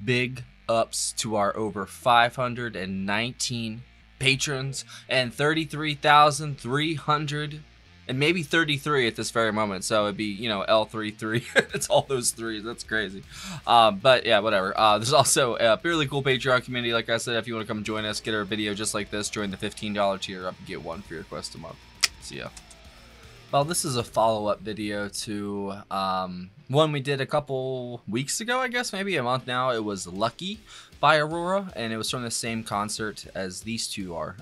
big ups to our over 519 patrons and 33,300 and maybe 33 at this very moment, so it'd be, you know, L33. It's all those threes. That's crazy. But yeah, whatever. There's also a really cool Patreon community. Like I said, if you want to come join us, get our video just like this, join the $15 tier up and get one free request a month. See ya. Well, this is a follow-up video to one we did a couple weeks ago, I guess, maybe a month now. It was Lucky by Aurora, and it was from the same concert as these two are.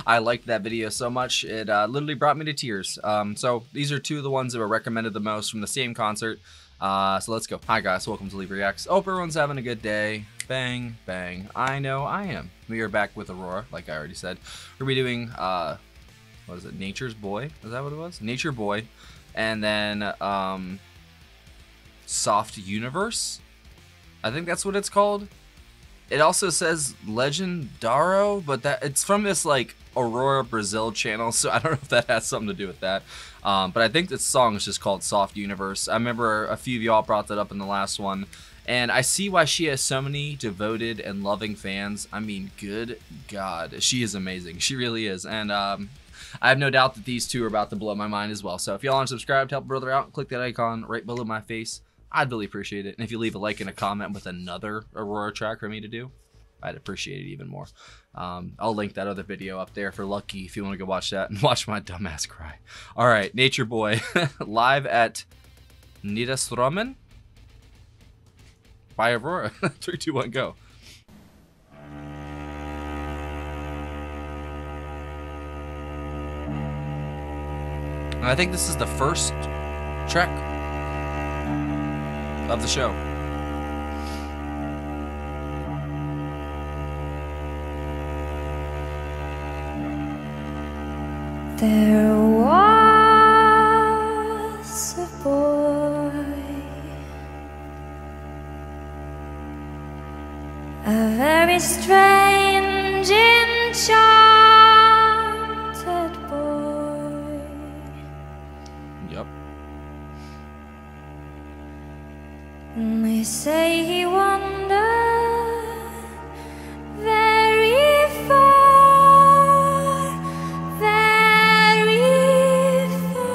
I liked that video so much, it literally brought me to tears. So these are two of the ones that were recommended the most from the same concert. So let's go. Hi guys, welcome to Leave Reacts. Hope everyone's having a good day. Bang, bang. I know I am. We are back with Aurora, like I already said. We're going to be doing... what is it? Nature's Boy? Is that what it was? Nature Boy. And then Soft Universe? I think that's what it's called. It also says Legendaro, but that it's from this like Aurora Brazil channel, so I don't know if that has something to do with that. But I think this song is just called Soft Universe. I remember a few of y'all brought that up in the last one. And I see why she has so many devoted and loving fans. I mean, good God. She is amazing. She really is. And I have no doubt that these two are about to blow my mind as well. So if y'all aren't subscribed, help a brother out, click that icon right below my face. I'd really appreciate it. And if you leave a like and a comment with another Aurora track for me to do, I'd appreciate it even more. I'll link that other video up there for Lucky if you want to go watch that and watch my dumbass cry. All right, Nature Boy, live at NEWSDAY by Aurora. 3, 2, 1, go. And I think this is the first track of the show. There was a boy, a very strange, enchanted boy. Yep. And they say he wandered very far, very far,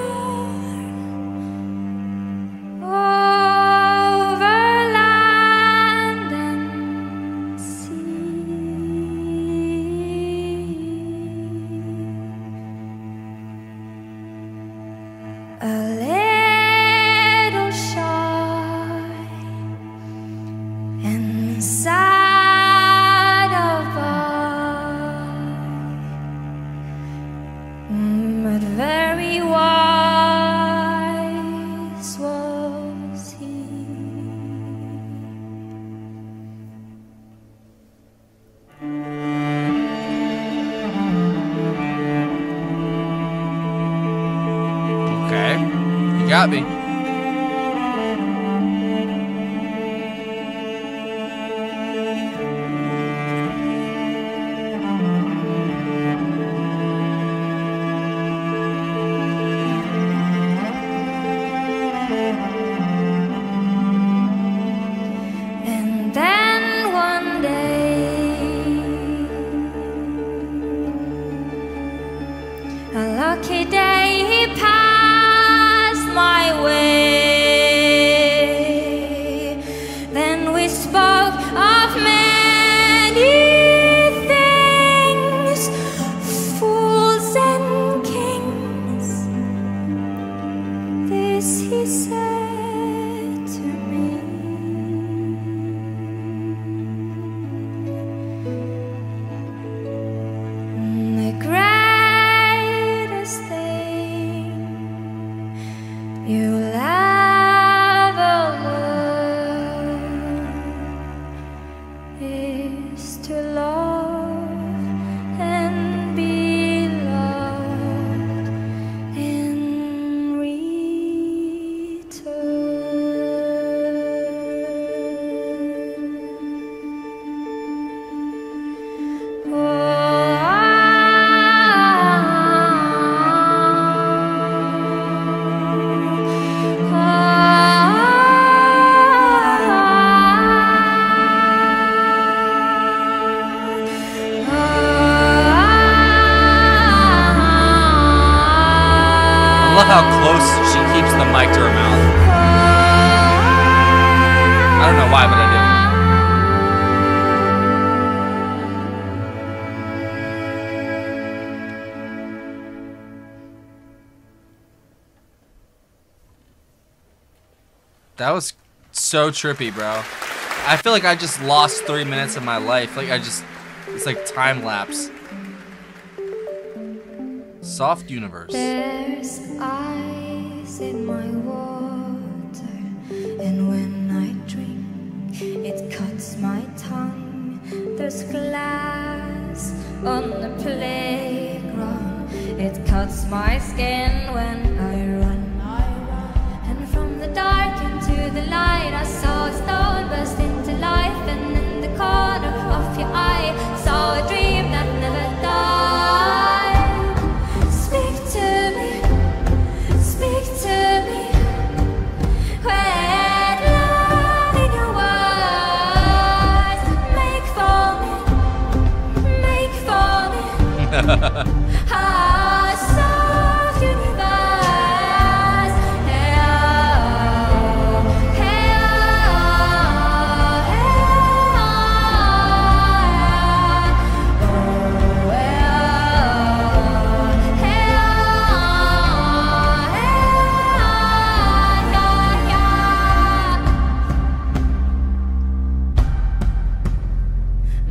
over land and sea. A little shy and sad of eye, but very wise was he. Okay. You got me. And then one day, a lucky day, he passed my way. Then we spoke of many things, fools and kings. This he said to me: the greatest thing you'll ever I love how close she keeps the mic to her mouth. I don't know why, but I do. That was so trippy, bro. I feel like I just lost 3 minutes of my life. Like it's like time lapse. Soft universe. There's ice in my water, and when I drink, it cuts my tongue. There's glass on the playground, it cuts my skin when I run. And from the dark into the light, I saw a stone burst into life, and in the corner of your eye, saw a dream that never died. Speak to me, speak to me. When love in your words, make for me, how soft universe.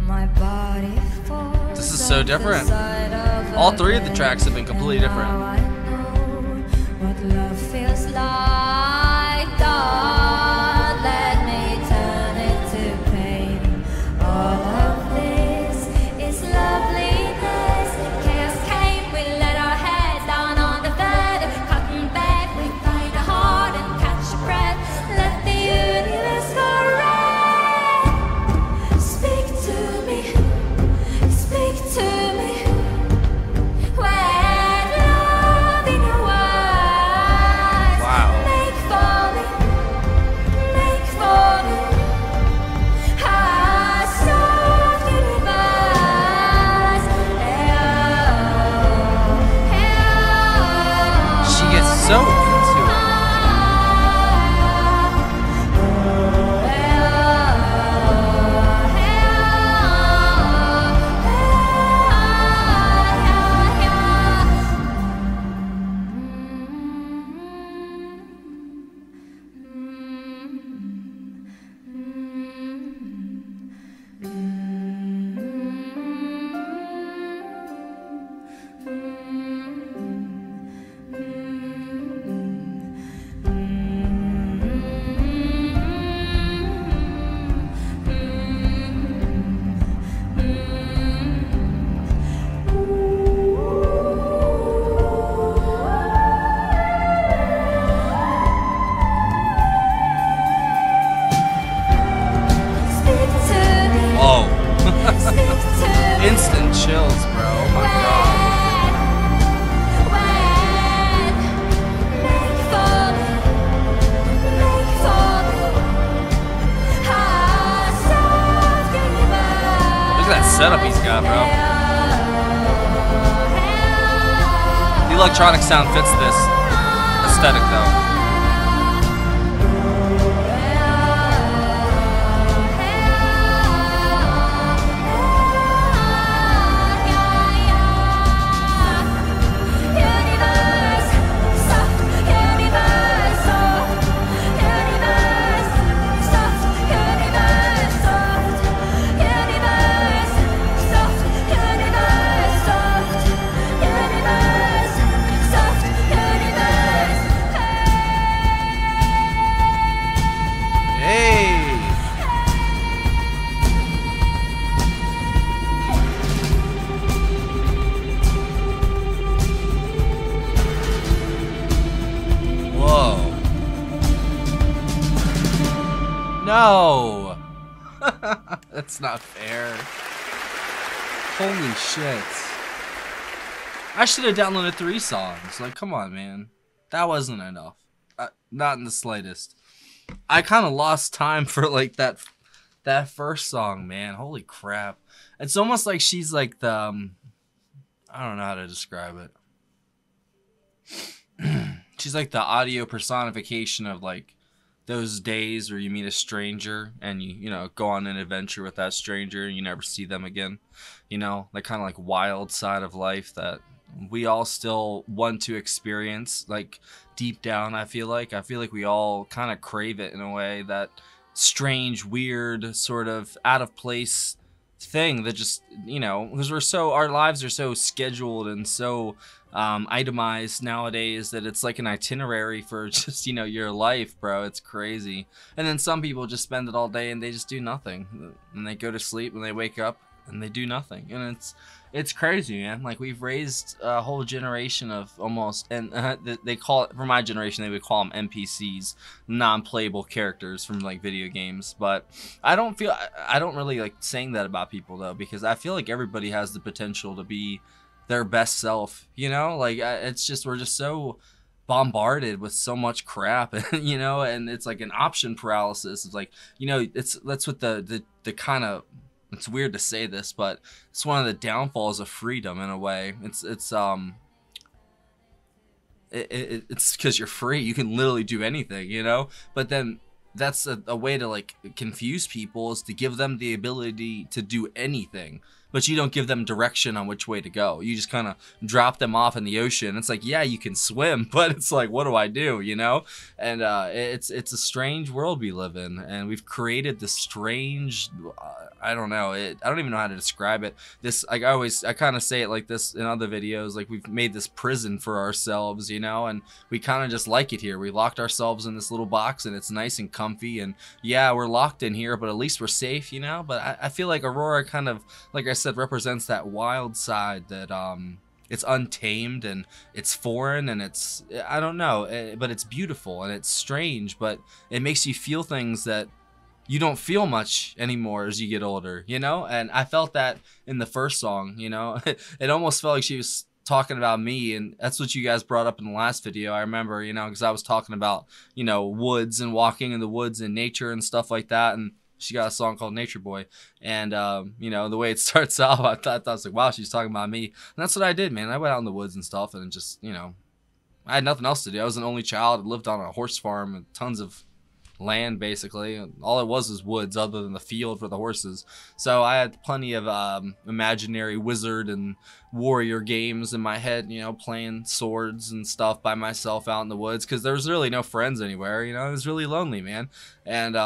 My body falls. This is so different. All three of the tracks have been completely different. I know what love feels like. Don't let me turn it to pain. All of this is loveliness. Chaos came, we let our heads down on the bed. Cotton bed, we find a heart and catch a breath. Let the universe go red. Speak to me, speak to me. When love in your words, Wow. make for me, how soft universe. She gets so into it. Oh. Instant chills, bro. Oh my god. Look at that setup he's got, bro. The electronic sound fits this aesthetic, though. No! That's not fair. Holy shit. I should have downloaded 3 songs. Like, come on, man. That wasn't enough. Not in the slightest. I kind of lost time for, like, that first song, man. Holy crap. It's almost like she's like the... I don't know how to describe it. She's like the audio personification of like those days where you meet a stranger and you know go on an adventure with that stranger and you never see them again. You know, that kind of like wild side of life that we all still want to experience, like deep down. I feel like we all kind of crave it in a way, that strange, weird, sort of out of place thing that just, you know, because our lives are so scheduled and so itemized nowadays that it's like an itinerary for just, you know, your life, bro. It's crazy. And then some people just spend it all day and they just do nothing, and they go to sleep and they wake up and they do nothing, and it's crazy, man. Like, we've raised a whole generation of almost, and they call it, for my generation, they would call them NPCs, non-playable characters from like video games. But I don't really like saying that about people though, because I feel like everybody has the potential to be their best self, you know. Like, it's just, we're just so bombarded with so much crap, you know, and it's like an option paralysis. It's like, you know, that's what the kind of, it's weird to say this, but it's one of the downfalls of freedom in a way. It's because you're free. You can literally do anything, you know. But then that's a way to like confuse people, is to give them the ability to do anything, but you don't give them direction on which way to go. You just kind of drop them off in the ocean. It's like, yeah, you can swim, but it's like, what do I do, you know? And it's a strange world we live in, and we've created this strange, I don't know, I don't even know how to describe it. This, like, I kind of say it like this in other videos, like we've made this prison for ourselves, you know, and we kind of just like it here. We locked ourselves in this little box, and it's nice and comfy, and yeah, we're locked in here, but at least we're safe, you know. But I feel like Aurora kind of, like I said, represents that wild side that it's untamed and it's foreign and it's, I don't know, but it's beautiful and it's strange, but it makes you feel things that you don't feel much anymore as you get older, you know. And I felt that in the first song, you know. It almost felt like she was talking about me, and that's what you guys brought up in the last video. I remember, you know, because I was talking about, you know, woods and walking in the woods and nature and stuff like that, and she got a song called Nature Boy, and you know, the way it starts off, I thought I was like, wow, she's talking about me. And that's what I did, man. I went out in the woods and stuff, and just, you know, I had nothing else to do. I was an only child. I lived on a horse farm with tons of land, basically. All it was woods, other than the field for the horses. So I had plenty of imaginary wizard and warrior games in my head, you know, playing swords and stuff by myself out in the woods, because there was really no friends anywhere, you know. It was really lonely, man. And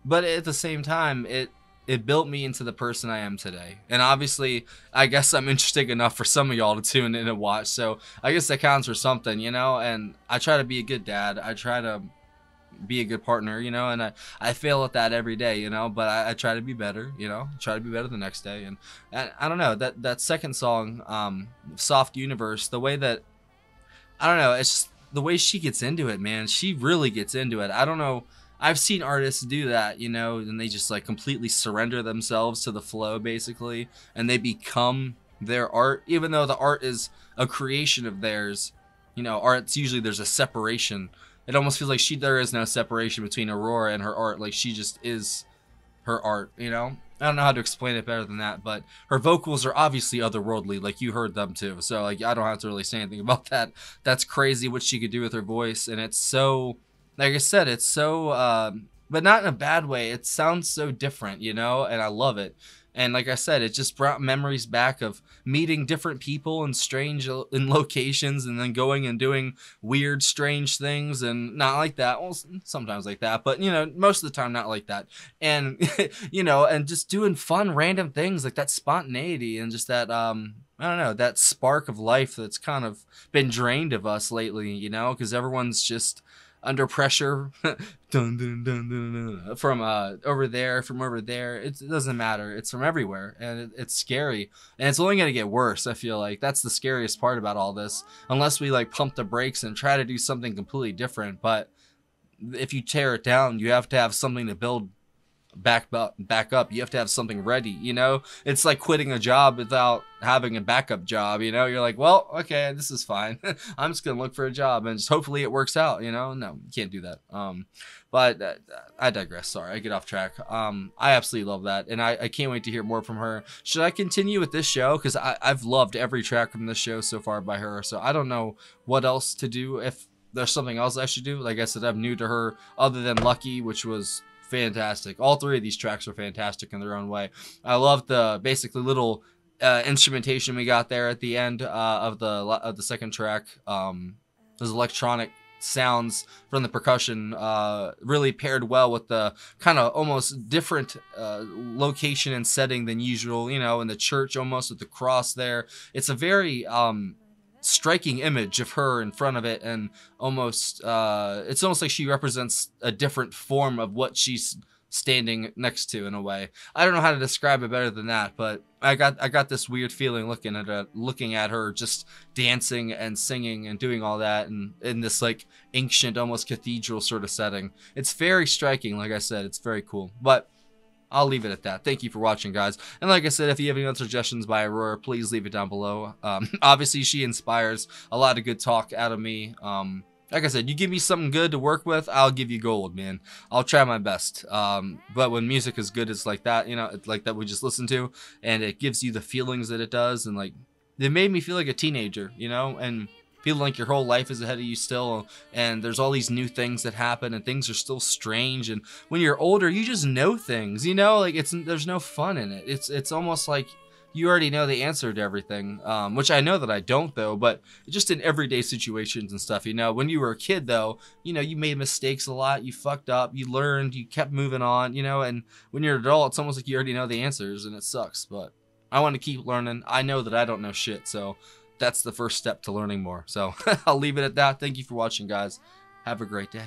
but at the same time, it built me into the person I am today. And obviously, I guess I'm interesting enough for some of y'all to tune in and watch, so I guess that counts for something, you know. And I try to be a good dad. I try to be a good partner, you know, and I fail at that every day, you know, but I try to be better, you know, try to be better the next day. And I don't know, that second song, Soft Universe, the way that, I don't know, it's just the way she gets into it, man. She really gets into it. I don't know, I've seen artists do that, you know, and they just like completely surrender themselves to the flow, basically, and they become their art, even though the art is a creation of theirs. You know, art's usually, there's a separation. It almost feels like there is no separation between Aurora and her art. Like, she just is her art, you know? I don't know how to explain it better than that, but her vocals are obviously otherworldly, like you heard them too. So like, I don't have to really say anything about that. That's crazy what she could do with her voice, and it's so, like I said, it's so, but not in a bad way. It sounds so different, you know, and I love it. And like I said, it just brought memories back of meeting different people in in locations, and then going and doing weird, strange things, and not like that. Well, sometimes like that, but you know, most of the time not like that. And you know, and just doing fun, random things, like that spontaneity and just that I don't know, that spark of life that's kind of been drained of us lately, you know, because everyone's just under pressure dun, dun, dun, dun, dun, from over there, it doesn't matter, it's from everywhere, and it's scary, and it's only going to get worse. I feel like that's the scariest part about all this, unless we like pump the brakes and try to do something completely different. But if you tear it down, you have to have something to build back up. You have to have something ready, you know? It's like quitting a job without having a backup job, you know? You're like, well, okay, this is fine. I'm just gonna look for a job and just hopefully it works out, you know? No, you can't do that. But I digress. Sorry, I get off track. I absolutely love that, and I can't wait to hear more from her. Should I continue with this show? Because I've loved every track from this show so far by her, so I don't know what else to do. If there's something else I should do, like I said, I'm new to her other than Lucky, which was fantastic. All three of these tracks are fantastic in their own way. I love the basically little instrumentation we got there at the end of the second track. Those electronic sounds from the percussion really paired well with the kind of almost different location and setting than usual, you know, in the church almost with the cross there. It's a very striking image of her in front of it, and almost it's almost like she represents a different form of what she's standing next to in a way. I don't know how to describe it better than that, but I got this weird feeling looking at her just dancing and singing and doing all that, and in this like ancient almost cathedral sort of setting. It's very striking. Like I said, it's very cool. But I'll leave it at that. Thank you for watching, guys. And like I said, if you have any other suggestions by Aurora, please leave it down below. Obviously, she inspires a lot of good talk out of me. Like I said, you give me something good to work with, I'll give you gold, man. I'll try my best. But when music is good, it's like that, you know, it's like that we just listened to, and it gives you the feelings that it does, and like, it made me feel like a teenager, you know, and feeling like your whole life is ahead of you still, and there's all these new things that happen, and things are still strange, and when you're older, you just know things, you know, like there's no fun in it. It's almost like you already know the answer to everything, which I know that I don't, though, but just in everyday situations and stuff, you know. When you were a kid, though, you know, you made mistakes a lot, you fucked up, you learned, you kept moving on, you know, and when you're an adult, it's almost like you already know the answers, and it sucks, but I want to keep learning. I know that I don't know shit, so that's the first step to learning more. So I'll leave it at that. Thank you for watching, guys. Have a great day.